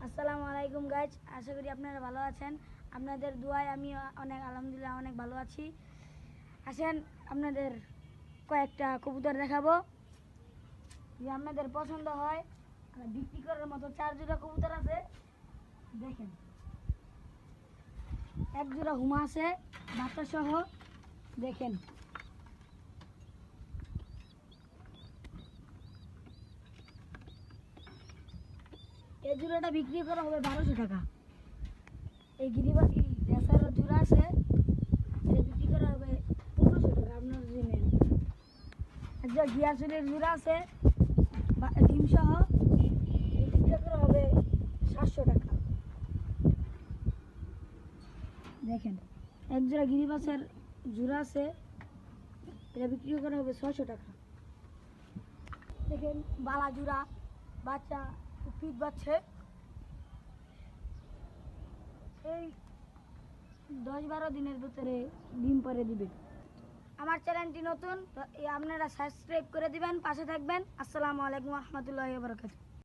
আসসালামু আলাইকুম গাইজ, আশা করি আপনারা ভালো আছেন। আপনাদের দোয়ায় আমি আলহামদুলিল্লাহ অনেক ভালো আছি। আসেন আপনাদের কয়েকটা কবুতর দেখাবো, যে আপনাদের পছন্দ হয়। বিক্রি করার মতো 4 জোড়া কবুতর আছে, দেখেন। এক জোড়া হুমা আছে বাচ্চা সহ, দেখেন। এই জোড়াটা বিক্রি করা হবে 1200 টাকা। এই গিরিবাসী রেসার জোড়া আছে, এটা বিক্রি করা হবে 1500 টাকা। আপনার যদি নেন, একটা গিয়াসুরের জোড়া আছে ডিম সহ, এই বিক্রি করা হবে 700 টাকা। দেখেন, এক জোড়া গিরিবাসের জোড়া আছে, এটা বিক্রি করা হবে 600 টাকা। দেখেন, বালা জোড়া বাচ্চা ফিট বাচ্চা, এই 10-12 দিনের ভিতরে ডিম পারে দিবে। আমার চ্যানেলটি নতুন, তো আপনারা সাবস্ক্রাইব করে দিবেন, পাশে থাকবেন। আসসালামু আলাইকুম ওয়া রাহমাতুল্লাহি ওয়া বারাকাতুহু।